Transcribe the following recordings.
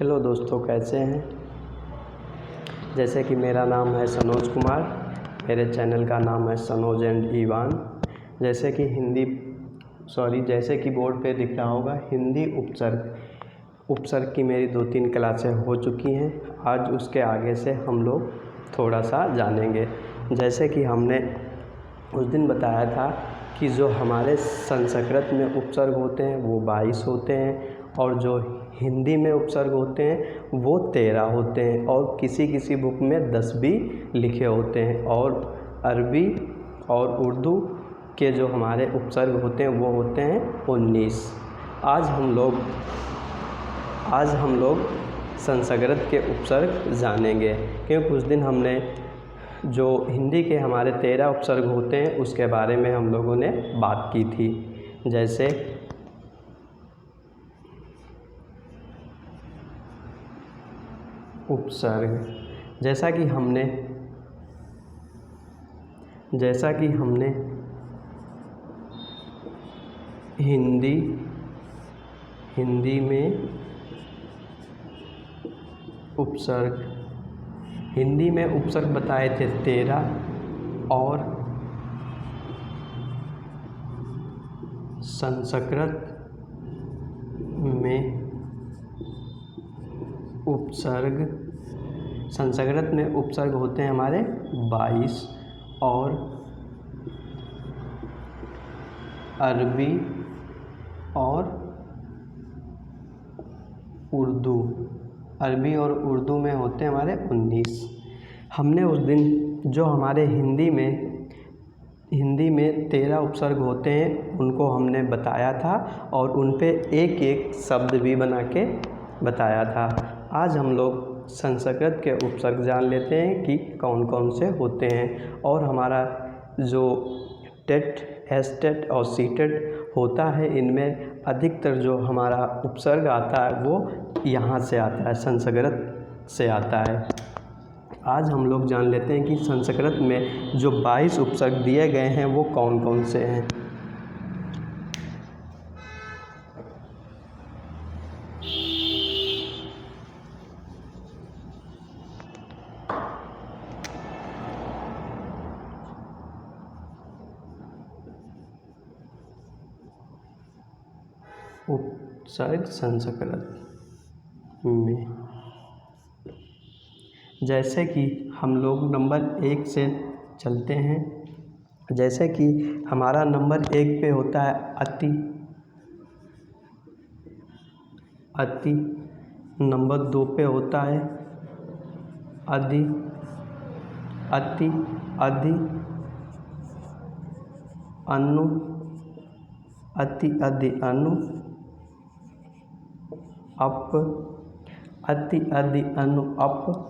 Hello दोस्तों, कैसे हैं। जैसे कि मेरा नाम है सनोज कुमार, मेरे चैनल का नाम है सनोज एंड ईवान। जैसे कि बोर्ड पे दिख रहा होगा हिंदी उपसर्ग की मेरी 2-3 क्लासें हो चुकी हैं। आज उसके आगे से हम लोग थोड़ा सा जानेंगे। जैसे कि हमने उस दिन बताया था कि जो हमारे संस्कृत में उपसर्ग होते हैं वो 22 होते हैं और जो हिंदी में उपसर्ग होते हैं वो 13 होते हैं और किसी बुक में 10 भी लिखे होते हैं। और अरबी और उर्दू के जो हमारे उपसर्ग होते हैं वो होते हैं 19। आज हम लोग संस्कृत के उपसर्ग जानेंगे, क्योंकि उस दिन हमने जो हिंदी के हमारे 13 उपसर्ग होते हैं उसके बारे में हम लोगों ने बात की थी। जैसे उपसर्ग, जैसा कि हमने हिंदी में उपसर्ग बताए थे 13 और संस्कृत में उपसर्ग होते हैं हमारे 22 और अरबी और उर्दू में होते हैं हमारे 19। हमने उस दिन जो हमारे हिंदी में 13 उपसर्ग होते हैं उनको हमने बताया था और उन पे एक एक शब्द भी बना के बताया था। आज हम लोग संस्कृत के उपसर्ग जान लेते हैं कि कौन कौन से होते हैं। और हमारा जो टेट, एस्टेट और सीटेट होता है, इनमें अधिकतर जो हमारा उपसर्ग आता है वो यहाँ से आता है, संस्कृत से आता है। आज हम लोग जान लेते हैं कि संस्कृत में जो 22 उपसर्ग दिए गए हैं वो कौन कौन से हैं। उपसर्ग संस्कृत में, जैसे कि हम लोग नंबर 1 से चलते हैं। जैसे कि हमारा नंबर 1 पे होता है अति। नंबर 2 पे होता है अधि। अधि अनु। अधि अनु। अप। अधि अनु अप।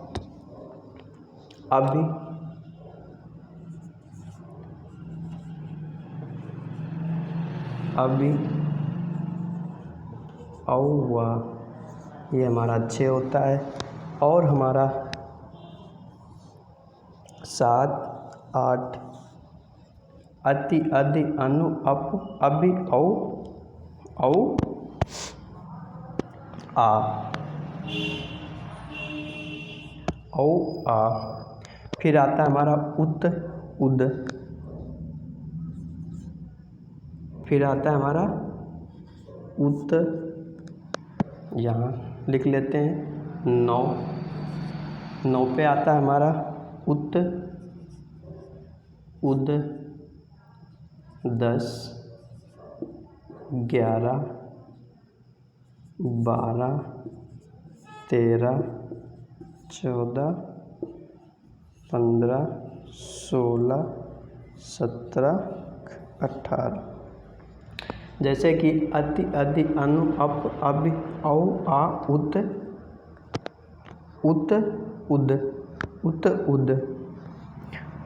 अभि। औवा। ये हमारा 6 होता है। और हमारा 7, 8 अधि अनु अप अभि औ आ। फिर आता है हमारा उत, उद। फिर आता है हमारा उत, यहाँ लिख लेते हैं 9 पे आता है हमारा उत, उद। 10, 11, 12, 13, 14, 15, 16, 17, 18। जैसे कि अधि अनु अप अभि औ आ उत, उद।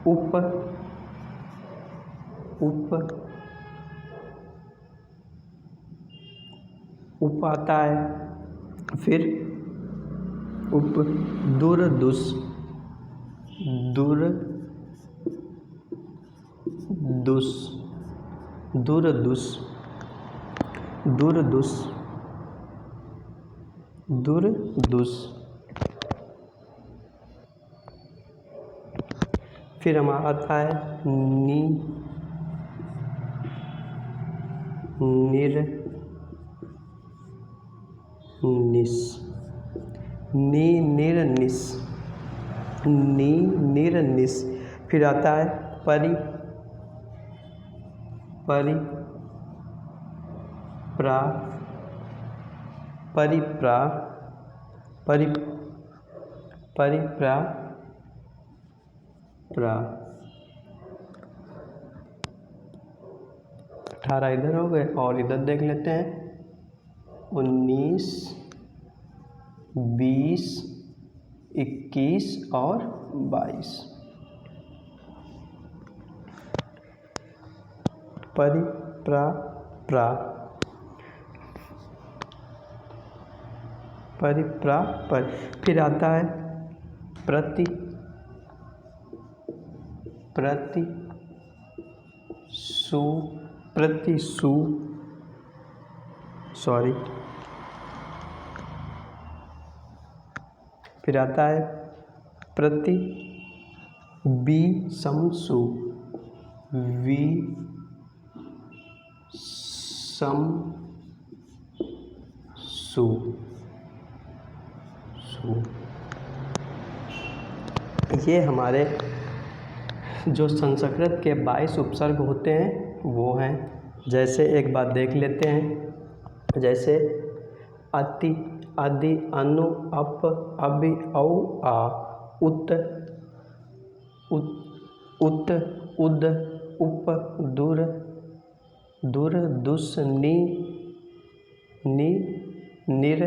उप। उप आता है। फिर उप। दुर, दुस। दुर दुस। फिर हमारा आता है नी निर निस। नी निर निस, नी निर निस। फिर आता है परि परि प्रा परिप्रा परि परिप्रा प्रा। 18 इधर हो गए और इधर देख लेते हैं 19, 20, 21 और 22। परि प्रा प्रा परिप्रा पर। फिर आता है प्रति प्रति सु प्रति सु सॉरी। फिर आता है प्रति बी सम सु वी सम सु सु। ये हमारे जो संस्कृत के 22 उपसर्ग होते हैं वो हैं। जैसे एक बात देख लेते हैं, जैसे अति अधि अनु अप अभि औ आ उत उत उद उप दुर दुर दुस नि नि निर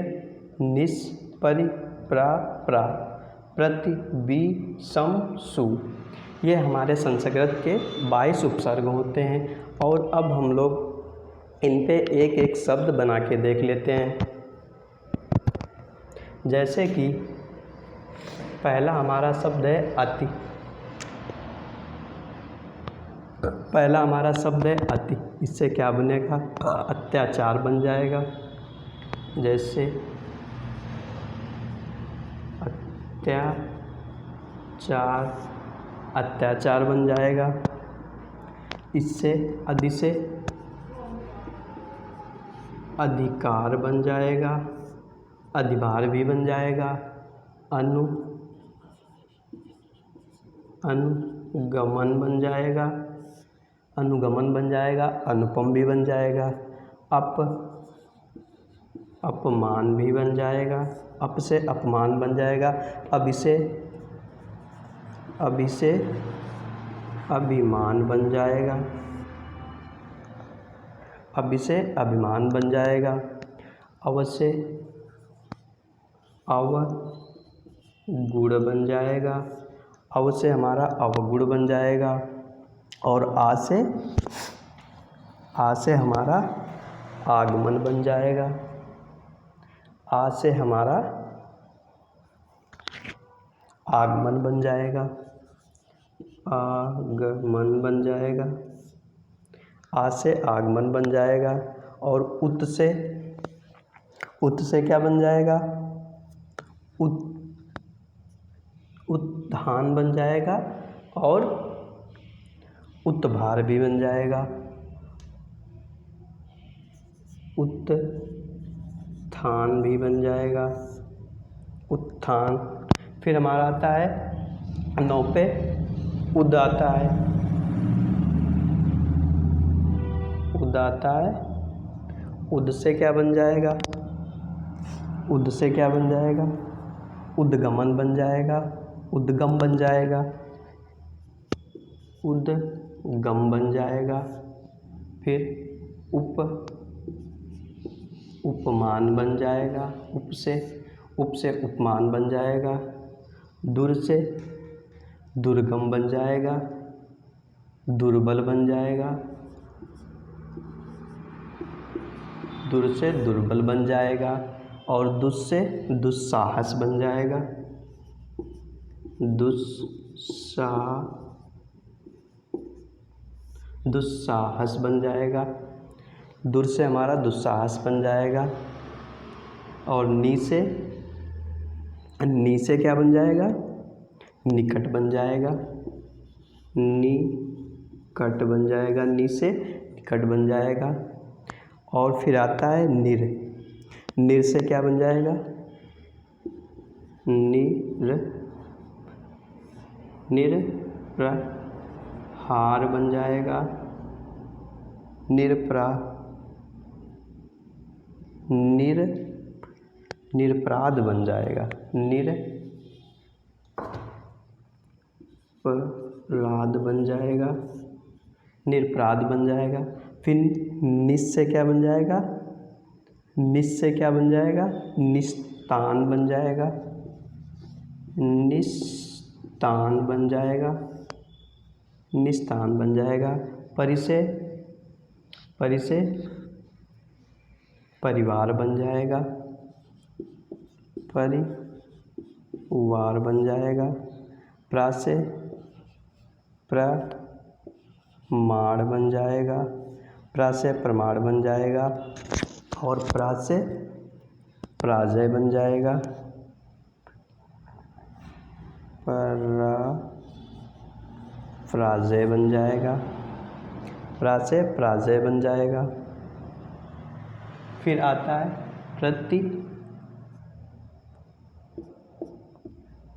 निस परि प्रा प्रा प्रति बी सम सु। ये हमारे संस्कृत के 22 उपसर्ग होते हैं। और अब हम लोग इन पे एक एक शब्द बना के देख लेते हैं। जैसे कि पहला हमारा शब्द है अति। पहला हमारा शब्द है अति। इससे क्या बनेगा? अत्याचार बन जाएगा। जैसे अत्याचार अत्याचार बन जाएगा। इससे अधि से अधिकार बन जाएगा, अधिभार भी बन जाएगा। अनु अनुगमन बन जाएगा, अनुगमन बन जाएगा। अनुपम भी बन जाएगा। अपमान भी बन जाएगा। अप से अपमान बन जाएगा। अभि से अभिमान बन जाएगा। अभि से अभिमान बन जाएगा। अव से अवगुण बन जाएगा। अव से हमारा अवगुण बन जाएगा। और आ से हमारा आगमन बन जाएगा। आ से हमारा आगमन बन जाएगा। आगमन बन जाएगा। आ से आगमन बन जाएगा। और उत से क्या बन जाएगा? उत्थान बन जाएगा। और उत्भार भी बन जाएगा। उत्थान भी बन जाएगा। उत्थान। फिर हमारा आता है 9 पे उद आता है। उद आता है। उद से क्या बन जाएगा? उद से क्या बन जाएगा? उद्गमन बन जाएगा। उद्गम बन जाएगा। उद्गम बन जाएगा। फिर उपमान बन जाएगा। उप से उपमान बन जाएगा। दुर से दुर्गम बन जाएगा। दुर्बल बन जाएगा। दुर से दुर्बल बन जाएगा। और दुस से दुस्साहस बन जाएगा। दुस्साहस बन जाएगा। दुर से हमारा दुस्साहस बन जाएगा। और नी से क्या बन जाएगा, निकट बन जाएगा, निकट बन जाएगा, नी से निकट बन जाएगा। और फिर आता है निर से क्या बन जाएगा, निरप्रहार बन जाएगा, निरपराध बन जाएगा, निरपराध बन जाएगा, निरपराध बन जाएगा। फिर निस से क्या बन जाएगा, निस्तान बन जाएगा, निस्तान बन जाएगा। परि से परिवार बन जाएगा, परिवार बन जाएगा। प्रा से प्रमाण बन जाएगा, प्रा से प्रमाण बन जाएगा। और प्रा से पराजय बन जाएगा, पराजय बन जाएगा, प्रा से पराजय बन जाएगा। फिर आता है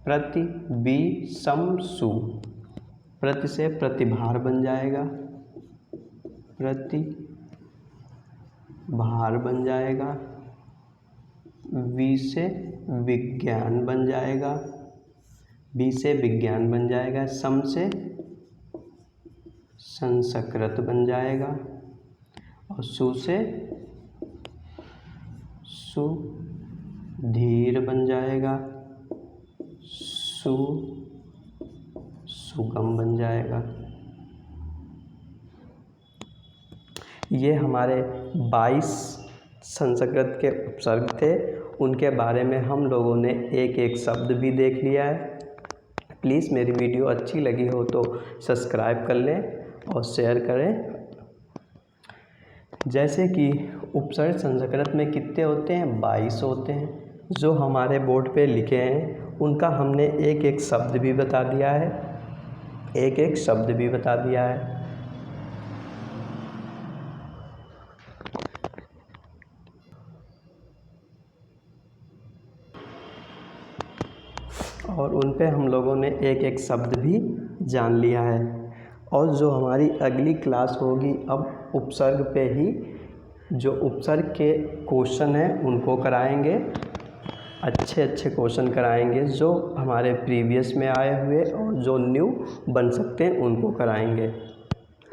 प्रतिबिसमसु, प्रति से प्रतिभार बन जाएगा, प्रतिभार बन जाएगा। वि से विज्ञान बन जाएगा, बी से विज्ञान बन जाएगा। सम से संस्कृत बन जाएगा। और सु से सुधीर बन जाएगा, सुगम बन जाएगा। ये हमारे 22 संस्कृत के उपसर्ग थे, उनके बारे में हम लोगों ने एक एक शब्द भी देख लिया है। प्लीज़ मेरी वीडियो अच्छी लगी हो तो सब्सक्राइब कर लें और शेयर करें। जैसे कि उपसर्ग संस्कृत में कितने होते हैं, 22 होते हैं। जो हमारे बोर्ड पे लिखे हैं उनका हमने एक एक शब्द भी बता दिया है, और उन पे हम लोगों ने एक एक शब्द भी जान लिया है। और जो हमारी अगली क्लास होगी अब उपसर्ग पे ही, जो उपसर्ग के क्वेश्चन हैं उनको कराएंगे, अच्छे क्वेश्चन कराएंगे जो हमारे प्रीवियस में आए हुए और जो न्यू बन सकते हैं उनको कराएंगे।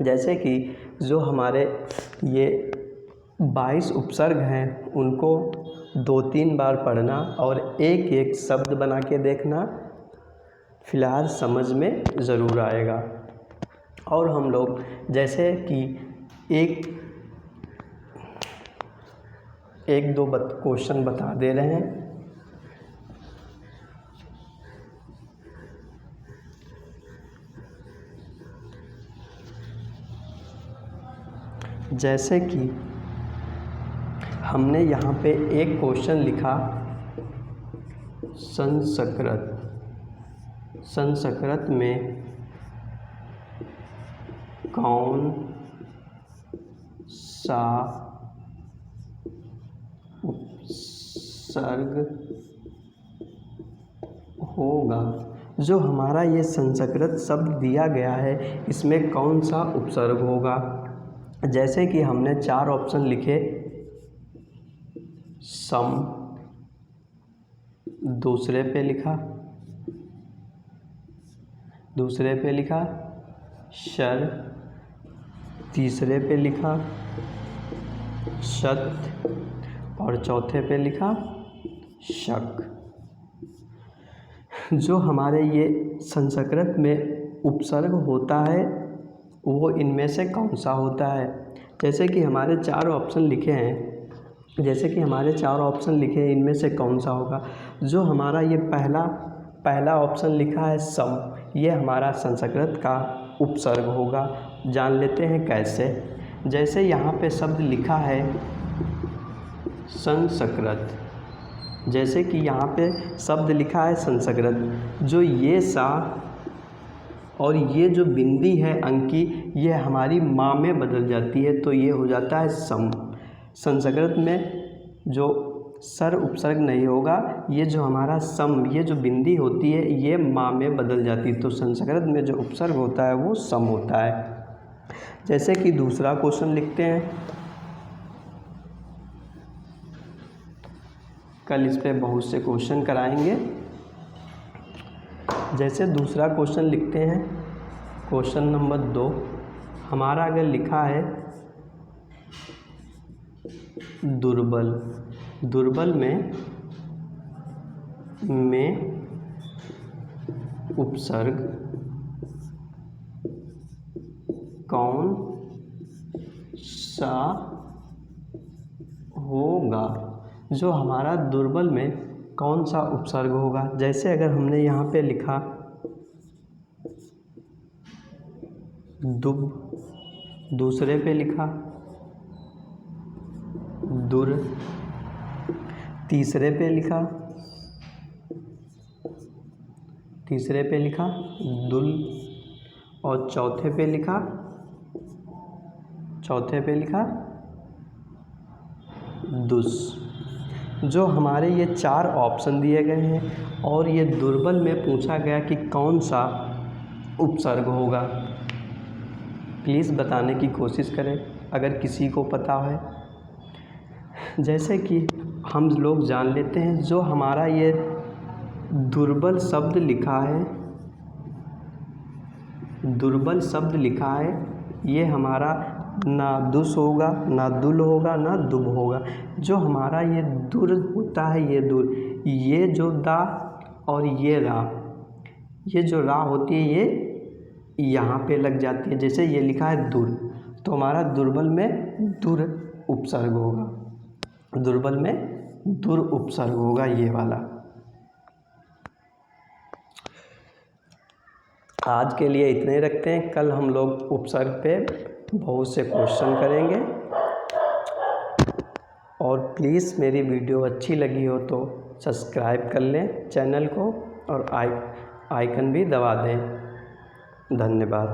जैसे कि जो हमारे ये 22 उपसर्ग हैं उनको 2-3 बार पढ़ना और एक एक शब्द बना के देखना, फिलहाल समझ में ज़रूर आएगा। और हम लोग जैसे कि एक दो क्वेश्चन बता दे रहे हैं। जैसे कि हमने यहाँ पे एक क्वेश्चन लिखा, संस्कृत में कौन सा उपसर्ग होगा। जो हमारा ये संस्कृत शब्द दिया गया है इसमें कौन सा उपसर्ग होगा। जैसे कि हमने 4 ऑप्शन लिखे, सम, दूसरे पे लिखा शर, तीसरे पे लिखा शत और चौथे पे लिखा शक। जो हमारे ये संस्कृत में उपसर्ग होता है वो इनमें से कौन सा होता है। जैसे कि हमारे 4 ऑप्शन लिखे हैं, इनमें से कौन सा होगा। जो हमारा ये पहला ऑप्शन लिखा है सम, ये हमारा संस्कृत का उपसर्ग होगा। जान लेते हैं कैसे। जैसे यहाँ पे शब्द लिखा है संस्कृत, जैसे कि यहाँ पे शब्द लिखा है संस्कृत, जो ये सा और ये जो बिंदी है अंकी, ये हमारी माँ में बदल जाती है, तो ये हो जाता है सम। संस्कृत में जो सर उपसर्ग नहीं होगा, ये जो हमारा सम, ये जो बिंदी होती है ये माँ में बदल जाती है, तो संस्कृत में जो उपसर्ग होता है वो सम होता है। जैसे कि दूसरा क्वेश्चन लिखते हैं, कल इस पे बहुत से क्वेश्चन कराएंगे। जैसे दूसरा क्वेश्चन लिखते हैं, क्वेश्चन नंबर 2 हमारा अगर लिखा है दुर्बल, दुर्बल में उपसर्ग कौन सा होगा, जो हमारा दुर्बल में कौन सा उपसर्ग होगा। जैसे अगर हमने यहाँ पे लिखा दुब, दूसरे पे लिखा दुर, तीसरे पे लिखा दुल, और चौथे पे लिखा दुस। जो हमारे ये 4 ऑप्शन दिए गए हैं और ये दुर्बल में पूछा गया कि कौन सा उपसर्ग होगा। प्लीज़ बताने की कोशिश करें अगर किसी को पता है। जैसे कि हम लोग जान लेते हैं, जो हमारा ये दुर्बल शब्द लिखा है, ये हमारा ना दुस होगा, ना दुल होगा, ना दुब होगा। जो हमारा ये दुर होता है, ये दुर, ये जो दा और ये रा, ये जो रा होती है ये यहाँ पे लग जाती है। जैसे ये लिखा है दुर, तो हमारा दुर्बल में दुर उपसर्ग होगा, दुर्बल में दुर उपसर्ग होगा ये वाला। आज के लिए इतने ही रखते हैं, कल हम लोग उपसर्ग पे बहुत से क्वेश्चन करेंगे। और प्लीज़ मेरी वीडियो अच्छी लगी हो तो सब्सक्राइब कर लें चैनल को और आइकन भी दबा दें। धन्यवाद।